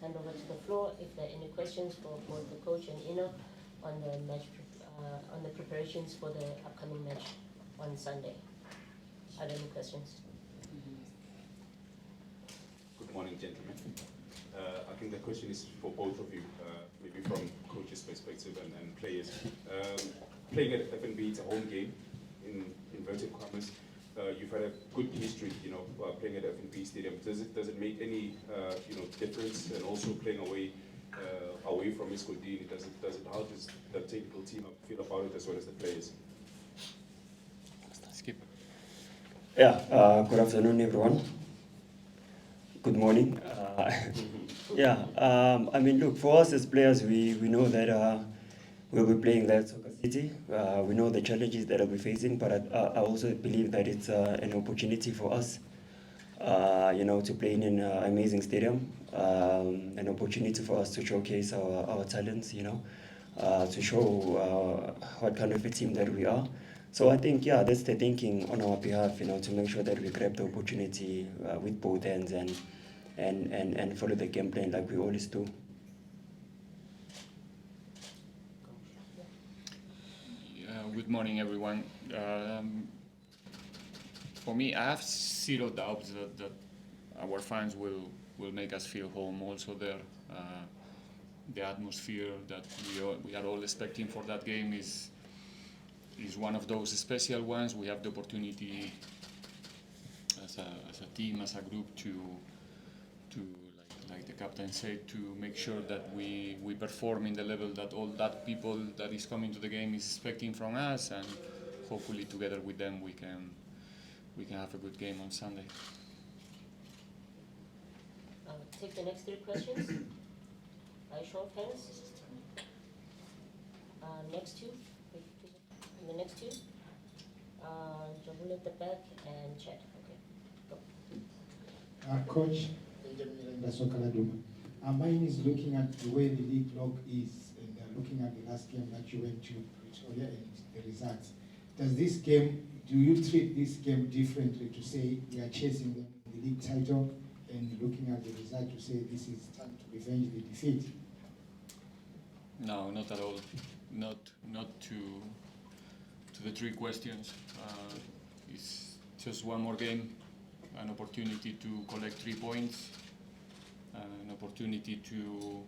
hand over to the floor if there are any questions for both the coach and Ino on the match, on the preparations for the upcoming match on Sunday. Are there any questions? Good morning, gentlemen. I think the question is for both of you, maybe from coach's perspective and players. Playing at FNB, it's a home game, in inverted commas. You've had a good history, playing at FNB Stadium. Does it make any, difference? And also playing away from Escondini, how does the technical team feel about it as well as the players? Skip. Yeah. Good afternoon, everyone. Good morning. I mean, look, for us as players, we know that we'll be playing that Soccer City. We know the challenges that we're facing, but I also believe that it's an opportunity for us, to play in an amazing stadium, an opportunity for us to showcase our talents, to show what kind of a team that we are. So I think, that's the thinking on our behalf, to make sure that we grab the opportunity with both hands and follow the game plan like we always do. Good morning, everyone. For me, I have zero doubts that our fans will make us feel home. Also, the atmosphere that we are all expecting for that game is one of those special ones. We have the opportunity as a team, as a group, to like the captain said, to make sure that we perform in the level that all that people that is coming to the game is expecting from us, and hopefully together with them we can have a good game on Sunday. Take the next 3 questions by show of hands. Next 2. The next 2. Jabul at the back and Chad. Okay. Go. Coach. Mine is looking at the way the league log is, and looking at the last game that you went to Pretoria and the results. Do you treat this game differently to say we are chasing the league title, and looking at the result to say this is time to revenge the defeat? No, not at all. Not to the 3 questions. It's just one more game, an opportunity to collect 3 points. An opportunity to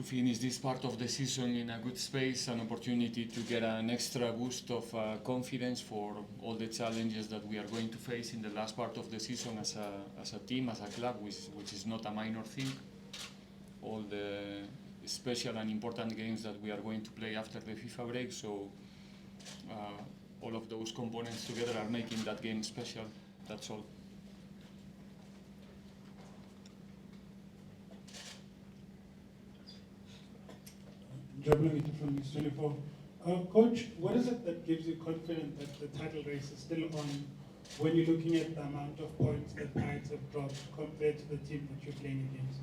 finish this part of the season in a good space, an opportunity to get an extra boost of confidence for all the challenges that we are going to face in the last part of the season as a team, as a club, which is not a minor thing. All the special and important games that we are going to play after the FIFA break, so all of those components together are making that game special. That's all. From News 24. Coach, what is it that gives you confidence that the title race is still on when you're looking at the amount of points that Knights have dropped compared to the team that you're playing against?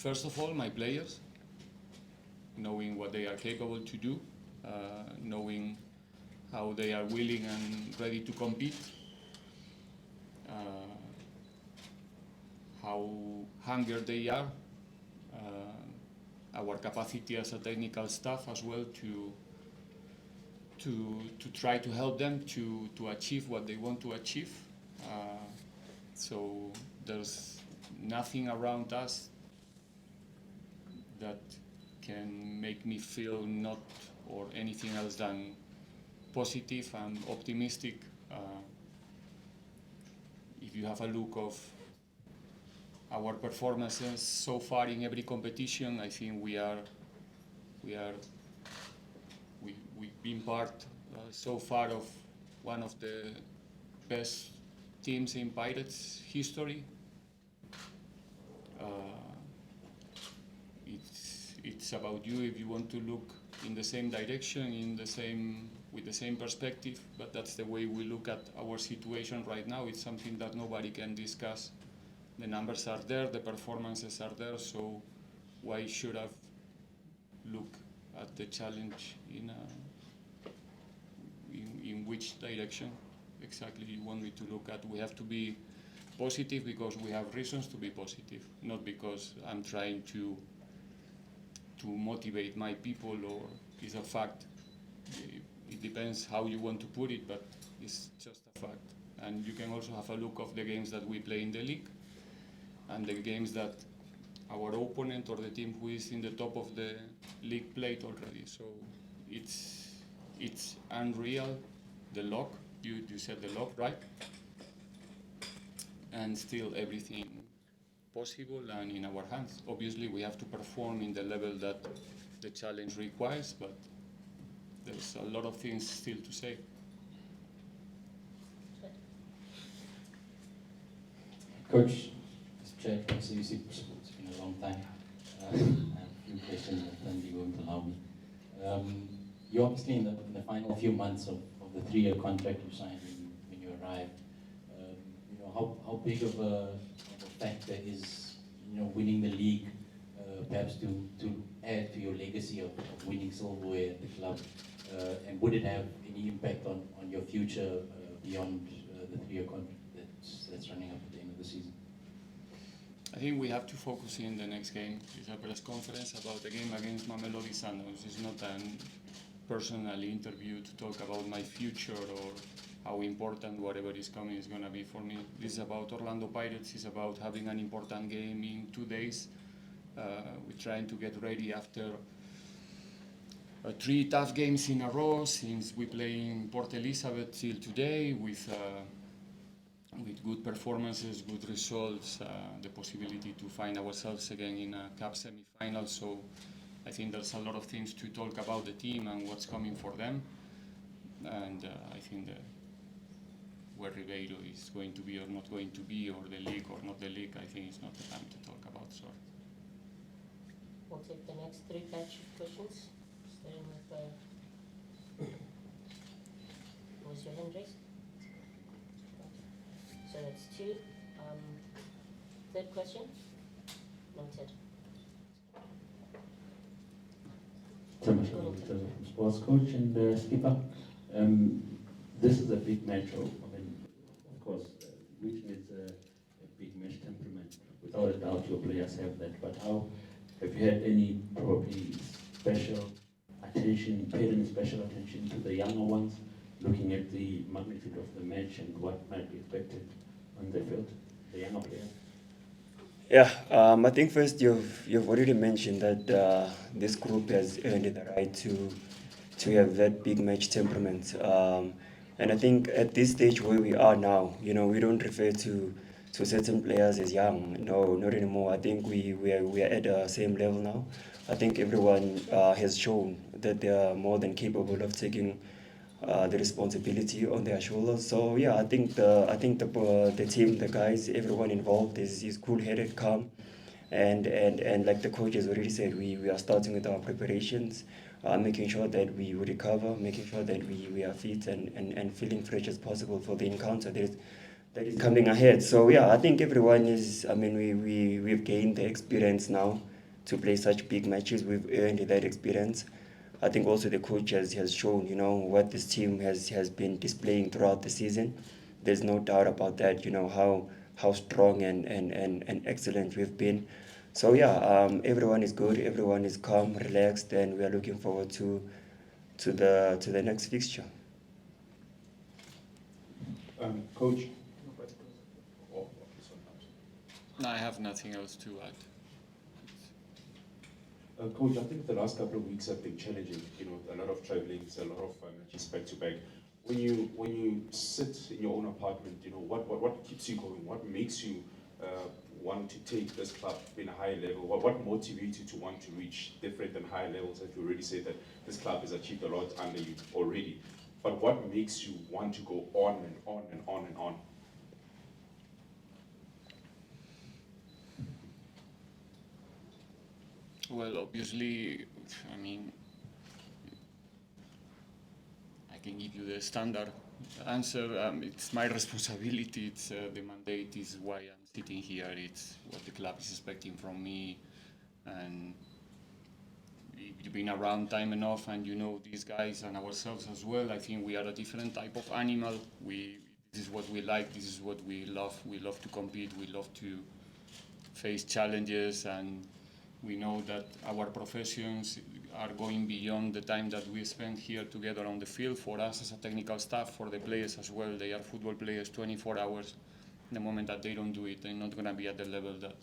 First of all, my players, knowing what they are capable to do, knowing how they are willing and ready to compete. How hungry they are, our capacity as a technical staff as well to try to help them to achieve what they want to achieve. So there's nothing around us that can make me feel not or anything else than positive and optimistic. If you have a look of our performances so far in every competition, I think we've been part so far of one of the best teams in Pirates history. It's about you if you want to look in the same direction, with the same perspective, but that's the way we look at our situation right now. It's something that nobody can discuss. The numbers are there, the performances are there, so why should I look at the challenge in which direction exactly you want me to look at. We have to be positive because we have reasons to be positive, not because I'm trying to motivate my people, or it's a fact. It depends how you want to put it, but it's just a fact. And you can also have a look of the games that we play in the league and the games that our opponent or the team who is in the top of the league played already. So it's unreal, the luck. You said the luck, right? And still everything possible and in our hands. Obviously we have to perform in the level that the challenge requires, but there's a lot of things still to say. Coach, Mr. Chair, so you see, it's been a long time. I have a few questions that then you won't allow me. You're obviously in the final few months of the 3-year contract you signed when you arrived. How big of a factor is winning the league, perhaps to add to your legacy of winning silverware at the club, and would it have any impact on your future beyond the 3-year contract that's running up at the end of the season? I think we have to focus in the next game. It's a press conference about the game against Mamelodi Sundowns. It's not a personal interview to talk about my future or how important whatever is coming is going to be for me. This is about Orlando Pirates. It's about having an important game in 2 days. We're trying to get ready after 3 tough games in a row since we play in Port Elizabeth till today with good performances, good results, the possibility to find ourselves again in a cup semi-final. So I think there's a lot of things to talk about the team and what's coming for them. And I think that where Riveiro is going to be or not going to be, or the league or not the league, I think it's not the time to talk about. Sorry. We'll take the next 3 batch of questions, starting with, was your hand raised? So that's 2. Third question? Noted. Sports coach and skipper. This is a big match. Of course, which needs a big match temperament. Without a doubt, your players have that. But how have you had any probably special attention, paid any special attention to the younger ones, looking at the magnitude of the match and what might be expected on the field, the younger players? Yeah, I think first you've already mentioned that this group has earned the right to have that big match temperament. And I think at this stage where we are now, we don't refer to certain players as young. No, not anymore. I think we are at the same level now. I think everyone has shown that they are more than capable of taking the responsibility on their shoulders. So yeah, I think the team, the guys, everyone involved is cool-headed, calm, and like the coach has already said, we are starting with our preparations, making sure that we recover, making sure that we are fit and feeling fresh as possible for the encounter that is coming ahead. So yeah, I think everyone is. I mean, we've gained the experience now to play such big matches. We've earned that experience. I think also the coach has shown, what this team has been displaying throughout the season. There's no doubt about that, how strong and excellent we've been. So yeah, everyone is good, everyone is calm, relaxed, and we are looking forward to the next fixture. Coach. No, I have nothing else to add. Coach, I think the last couple of weeks have been challenging. A lot of traveling, a lot of matches back to back. When you sit in your own apartment, what keeps you going? What makes you want to take this club in a higher level? What motivates you to want to reach different and higher levels? As you already said that this club has achieved a lot under you already. But what makes you want to go on and on and on and on? Well, obviously, I mean, I can give you the standard answer. It's my responsibility. It's the mandate is why I'm sitting here. It's what the club is expecting from me. And if you you've been around time enough and you know these guys and ourselves as well. I think we are a different type of animal. This is what we like, this is what we love. We love to compete, we love to face challenges, and we know that our professions are going beyond the time that we spend here together on the field. For us as a technical staff, for the players as well, they are football players 24 hours. The moment that they don't do it, they're not going to be at the level that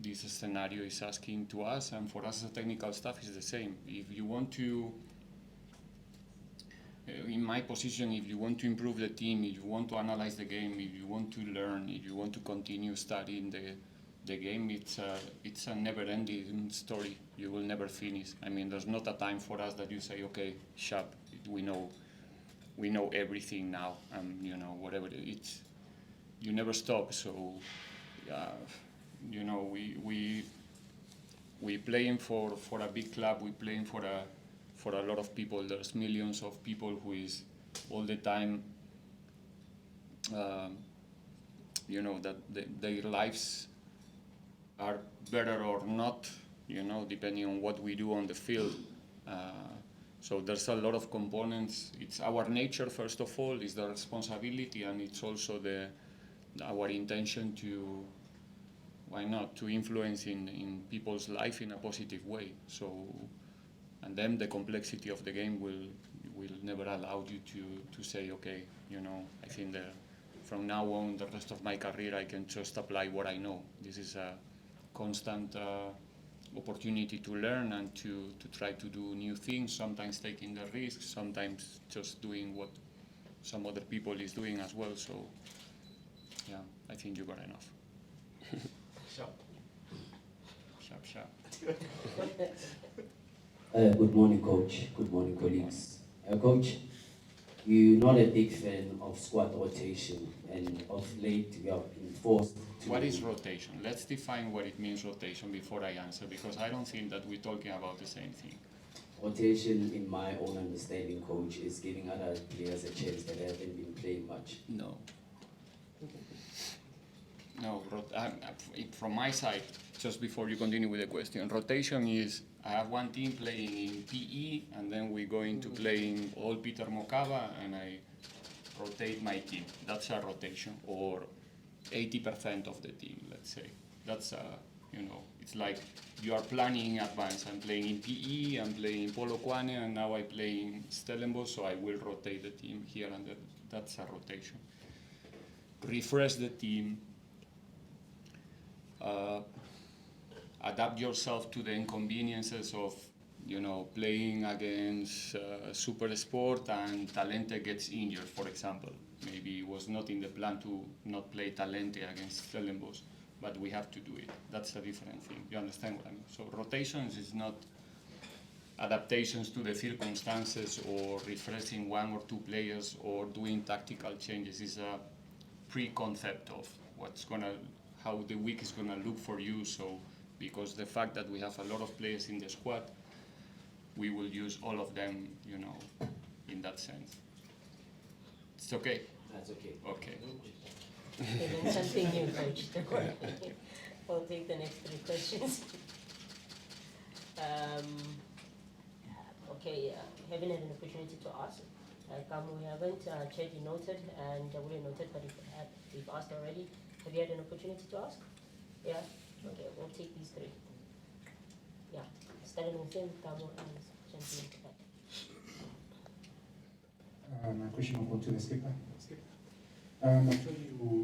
this scenario is asking to us, and for us as a technical staff is the same. If you want to, in my position, if you want to improve the team, if you want to analyze the game, if you want to learn, if you want to continue studying the game, it's a never-ending story. You will never finish. I mean, there's not a time for us that you say, okay, sharp, we know everything now, you know, whatever. You never stop. So, you know, we playing for a big club. We playing for a lot of people. There's millions of people who is all the time. You know that their lives are better or not. You know, depending on what we do on the field. So there's a lot of components. It's our nature, first of all, is the responsibility, and it's also our intention to, why not, to influence in people's life in a positive way. So, and then the complexity of the game will never allow you to say, okay, you know, I think that from now on, the rest of my career, I can just apply what I know. This is a constant opportunity to learn and to try to do new things, sometimes taking the risks, sometimes just doing what some other people is doing as well. So, yeah, I think you got enough. Sharp. Good morning, Coach. Good morning, colleagues. Coach, you're not a big fan of squad rotation, and of late we have been forced to... What is rotation? Let's define what it means, rotation, before I answer, because I don't think that we're talking about the same thing. Rotation, in my own understanding, Coach, is giving other players a chance that haven't been playing much. No. No, from my side, just before you continue with the question, rotation is, I have one team playing in PE, and then we're going to play in all Peter Mokaba, and I rotate my team. That's a rotation, or 80% of the team, let's say. That's you know, it's like you are planning in advance. I'm playing in PE, I'm playing in Polokwane, and now I play in Stellenbosch, so I will rotate the team here and there. That's a rotation. Refresh the team. Adapt yourself to the inconveniences of, you know, playing against Super Sport and Talente gets injured, for example. Maybe it was not in the plan to not play Talente against Stellenbosch, but we have to do it. That's a different thing. You understand what I mean? So rotations is not adaptations to the circumstances or refreshing one or two players or doing tactical changes. It's a pre-concept of how the week is gonna look for you. So, because the fact that we have a lot of players in the squad, we will use all of them, you know, in that sense. It's okay? That's okay. Okay. Okay, then something new, Coach. Don't worry. We'll take the next 3 questions. Okay, haven't had an opportunity to ask. We haven't, Chad, you noted, and we noted, but we've asked already. Have you had an opportunity to ask? Yeah? Okay, we'll take these 3. Yeah, starting with him, Kamo, and gentleman to that. My question will go to the skipper. I'm sure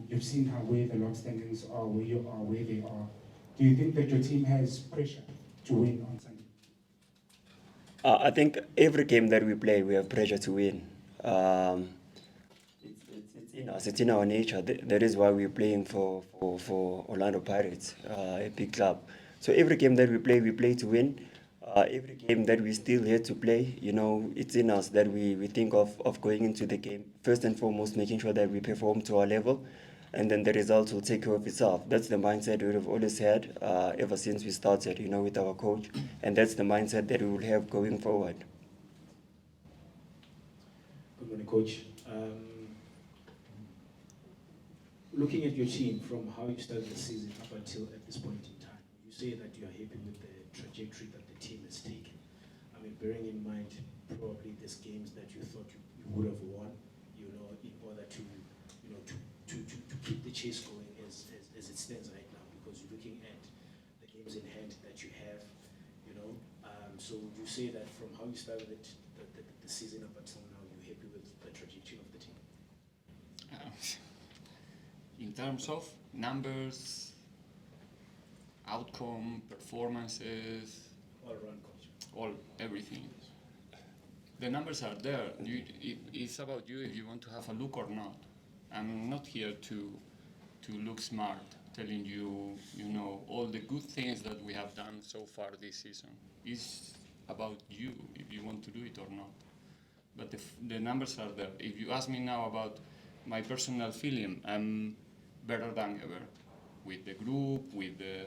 you've seen where the log standings are, where you are, where they are. Do you think that your team has pressure to win on Sunday? I think every game that we play, we have pressure to win. It's in us, it's in our nature. That is why we're playing for Orlando Pirates, a big club. So every game that we play to win. Every game that we still here to play, you know, it's in us that we think of going into the game. First and foremost, making sure that we perform to our level, and then the results will take care of itself. That's the mindset we've always had ever since we started, you know, with our coach. And that's the mindset that we will have going forward. Good morning, Coach. Looking at your team from how you started the season up until at this point in time, you say that you are happy with the trajectory that the team has taken. bearing in mind probably these games that you thought you would have won, in order to, to keep the chase going as it stands right now, because you're looking at the games in hand that you have, so would you say that from how you started the season up until now, you're happy with the trajectory of the team? In terms of numbers, outcome, performances, All around, coach. everything. The numbers are there. It's about you if you want to have a look or not. I'm not here to look smart, telling you, all the good things that we have done so far this season. It's about you if you want to do it or not. But the numbers are there. If you ask me now about my personal feeling, I'm better than ever with the group, with the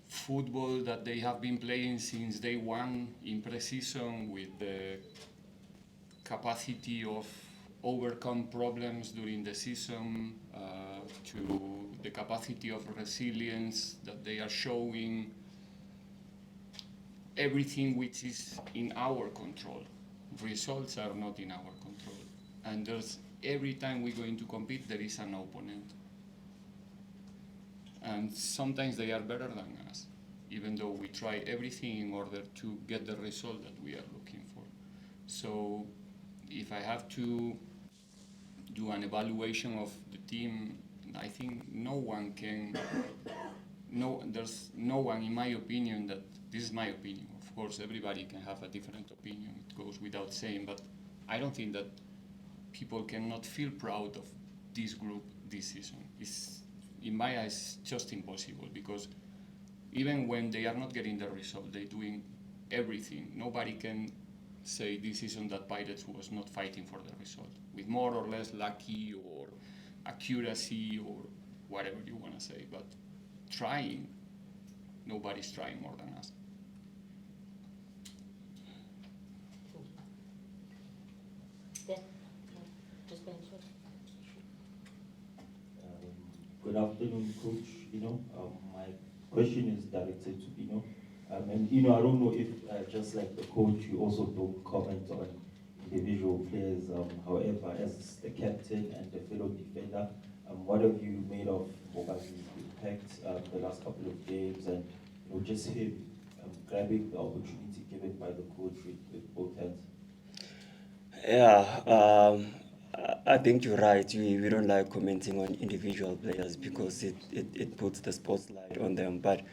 football that they have been playing since day one in pre-season, with the capacity of overcome problems during the season, to the capacity of resilience that they are showing, everything which is in our control. Results are not in our control. And every time we go into compete, there is an opponent. And sometimes they are better than us, even though we try everything in order to get the result that we are looking for. So if I have to do an evaluation of the team, I think there's no one, in my opinion, this is my opinion. Of course, everybody can have a different opinion, it goes without saying, but I don't think that people cannot feel proud of this group this season. It's, in my eyes, just impossible, because even when they are not getting the result, they're doing everything. Nobody can say this season that Pirates was not fighting for the result, with more or less lucky or accuracy or whatever you want to say, but trying, nobody's trying more than us. Yeah, just behind you. Good afternoon, Coach. My question is directed to Bino. And I don't know if, just like the coach, you also don't comment on individual players. However, as the captain and the fellow defender, what have you made of Mbokazi's impact the last couple of games, and just him grabbing the opportunity given by the coach with both hands? Yeah, I think you're right. We don't like commenting on individual players because it puts the spotlight on them. But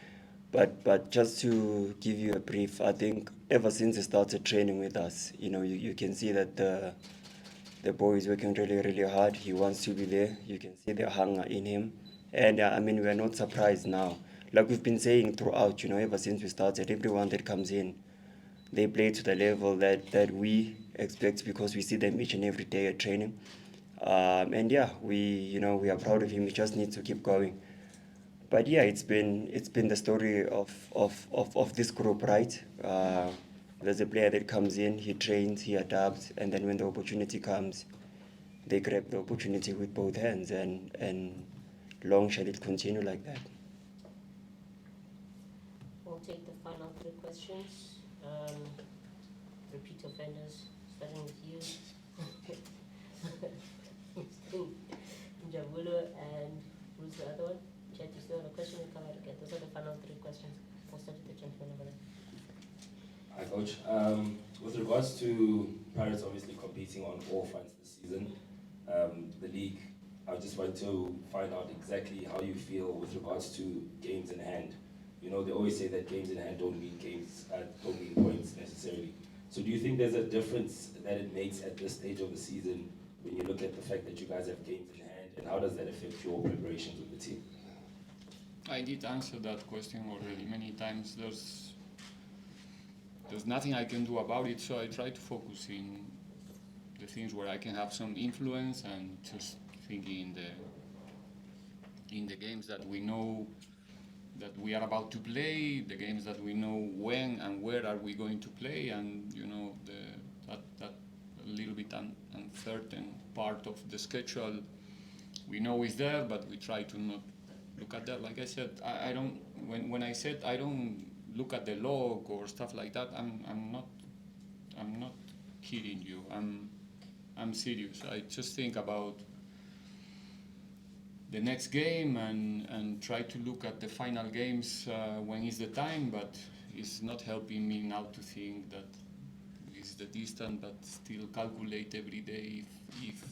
just to give you a brief, I think ever since he started training with us, you can see that the boy is working really, really hard. He wants to be there. You can see the hunger in him. And we're not surprised now. Like we've been saying throughout, ever since we started, everyone that comes in, they play to the level that we expect, because we see them each and every day at training. And yeah, we are proud of him. We just need to keep going. But yeah, it's been the story of this group, right? There's a player that comes in, he trains, he adapts, and then when the opportunity comes, they grab the opportunity with both hands, and long shall it continue like that. We'll take the final 3 questions. Repeat offenders, starting with you. Javulo, and who's the other one? Chat, you still have a question? We'll come out again. Those are the final 3 questions. We'll start with the gentleman over there. Hi, Coach. With regards to Pirates obviously competing on all fronts this season, the league, I just want to find out exactly how you feel with regards to games in hand. They always say that games in hand don't mean points necessarily. So do you think there's a difference that it makes at this stage of the season when you look at the fact that you guys have games in hand, and how does that affect your preparations with the team? I did answer that question already many times. There's nothing I can do about it, so I try to focus in the things where I can have some influence, and just thinking in the games that we know that we are about to play, the games that we know when and where are we going to play, and that a little bit uncertain part of the schedule we know is there, but we try to not look at that. Like I said, I don't. When I said I don't look at the log or stuff like that, I'm not kidding you. I'm serious. I just think about the next game and try to look at the final games when is the time, but it's not helping me now to think that it's the distance, but still calculate every day if.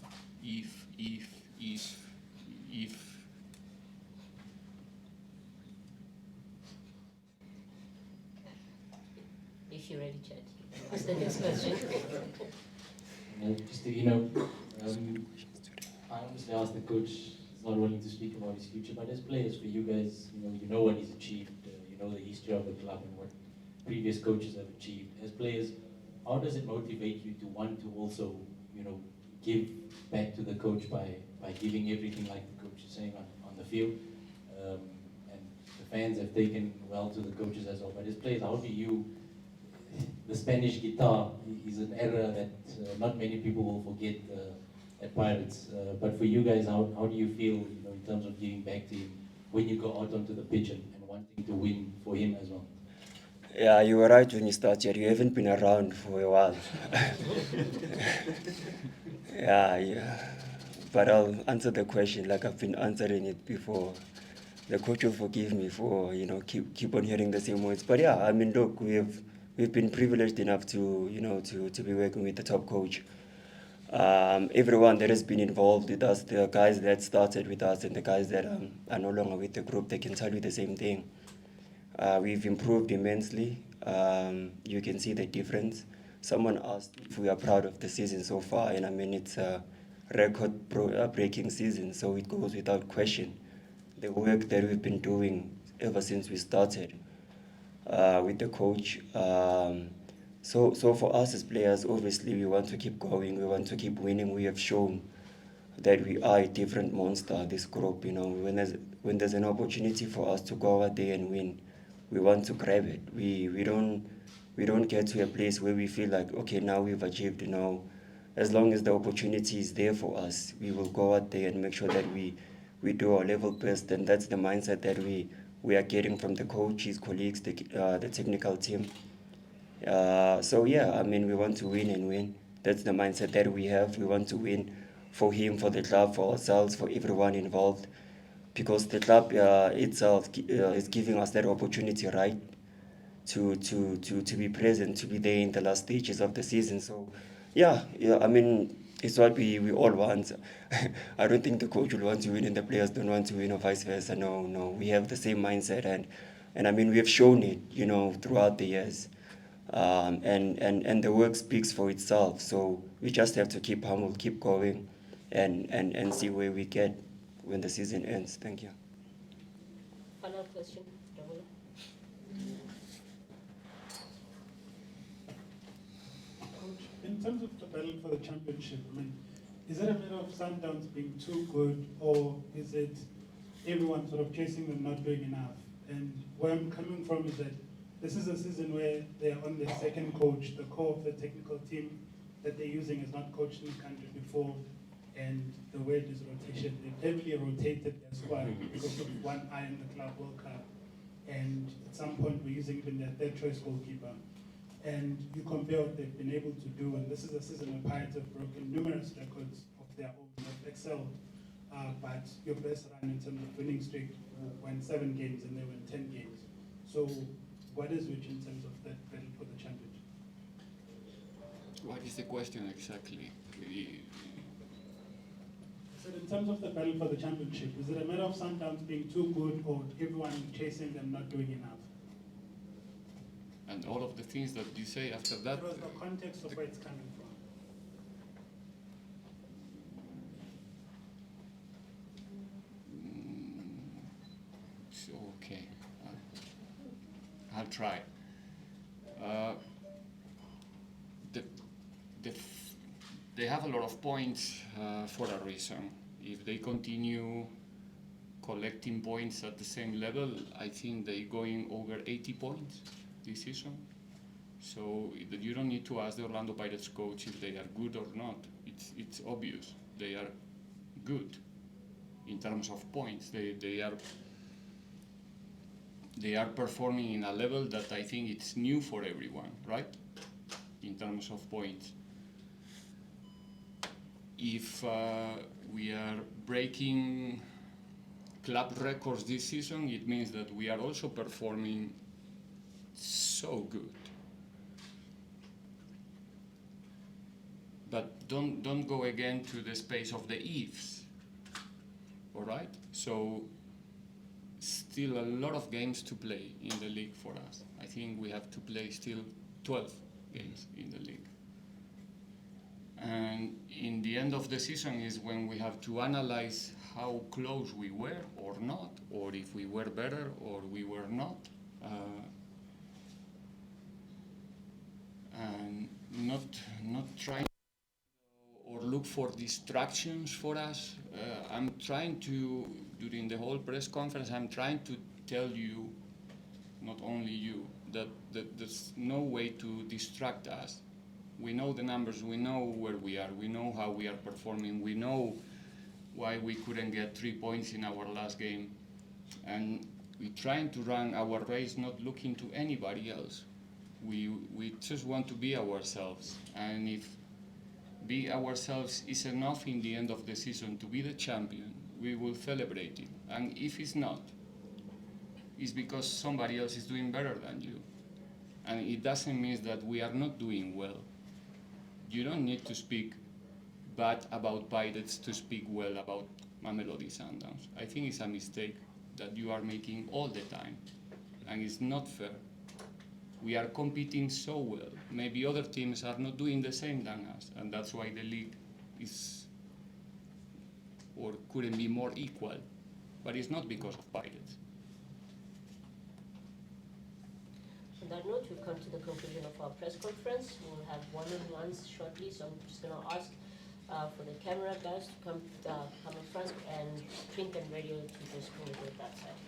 If you're ready, Chad, you can ask the next question. Just to, I obviously asked the coach, he's not willing to speak about his future, but as players, for you guys, you know what he's achieved, you know the history of the club and what previous coaches have achieved. As players, how does it motivate you to want to also, give back to the coach by giving everything like the coach is saying on the field? And the fans have taken well to the coaches as well, but as players, how do you, the Spanish guitar is an era that not many people will forget at Pirates. But for you guys, how do you feel, in terms of giving back to him when you go out onto the pitch and wanting to win for him as well? Yeah, you were right when you started. You haven't been around for a while. Yeah. But I'll answer the question like I've been answering it before. The coach will forgive me for, keep on hearing the same words. But yeah, I mean, look, we've been privileged enough to, to be working with the top coach. Everyone that has been involved with us, the guys that started with us and the guys that are no longer with the group, they can tell you the same thing. We've improved immensely. You can see the difference. Someone asked if we are proud of the season so far, and I mean, it's a record-breaking season, so it goes without question. The work that we've been doing ever since we started with the coach. So for us as players, obviously, we want to keep going. We want to keep winning. We have shown that we are a different monster, this group. When there's an opportunity for us to go out there and win, we want to grab it. We don't get to a place where we feel like, okay, now we've achieved. As long as the opportunity is there for us, we will go out there and make sure that we do our level best. And that's the mindset that we are getting from the coach, his colleagues, the technical team. So yeah, I mean, we want to win and win. That's the mindset that we have. We want to win for him, for the club, for ourselves, for everyone involved, because the club itself is giving us that opportunity, right, to be present, to be there in the last stages of the season. So yeah, I mean, it's what we all want. I don't think the coach will want to win and the players don't want to win, or vice versa. No, we have the same mindset, and I mean, we have shown it, throughout the years. And the work speaks for itself. So we just have to keep humble, keep going, and see where we get when the season ends. Thank you. Final question, Ramola. In terms of the battle for the championship, I mean, is it a matter of Sundowns being too good, or is it everyone sort of chasing them not doing enough? And where I'm coming from is that this is a season where they're on their second coach. The core of the technical team that they're using has not coached in the country before, and the word is rotation. They've heavily rotated their squad because of one eye in the Club World Cup, and at some point we're using even their third choice goalkeeper. And you compare what they've been able to do, and this is a season where Pirates have broken numerous records of their own, have excelled, but your best run in terms of winning streak went 7 games and they won 10 games. So what is which in terms of that battle for the championship? What is the question exactly? So in terms of the battle for the championship, is it a matter of Sundowns being too good or everyone chasing them not doing enough? And all of the things that you say after that. It was the context of where it's coming from. Okay, I'll try. They have a lot of points for a reason. If they continue collecting points at the same level, I think they're going over 80 points this season. So you don't need to ask the Orlando Pirates coach if they are good or not. It's obvious. They are good in terms of points. They they are performing in a level that I think it's new for everyone, right? In terms of points. If we are breaking club records this season, it means that we are also performing so good. But don't go again to the space of the ifs, all right? So still a lot of games to play in the league for us. I think we have to play still 12 games in the league. And in the end of the season is when we have to analyze how close we were or not, or if we were better or we were not. And not trying or look for distractions for us. I'm trying to, during the whole press conference, I'm trying to tell you, not only you, that there's no way to distract us. We know the numbers, we know where we are, we know how we are performing, we know why we couldn't get 3 points in our last game. And we're trying to run our race not looking to anybody else. We just want to be ourselves. And if be ourselves is enough in the end of the season to be the champion, we will celebrate it. And if it's not, it's because somebody else is doing better than you. And it doesn't mean that we are not doing well. You don't need to speak bad about Pirates to speak well about Mamelodi Sundowns. I think it's a mistake that you are making all the time, and it's not fair. We are competing so well. Maybe other teams are not doing the same than us, and that's why the league is or couldn't be more equal. But it's not because of Pirates. On that note, we've come to the conclusion of our press conference. We'll have one-on-ones shortly, so I'm just going to ask for the camera guys to come in front and print and radio to just hold it that side.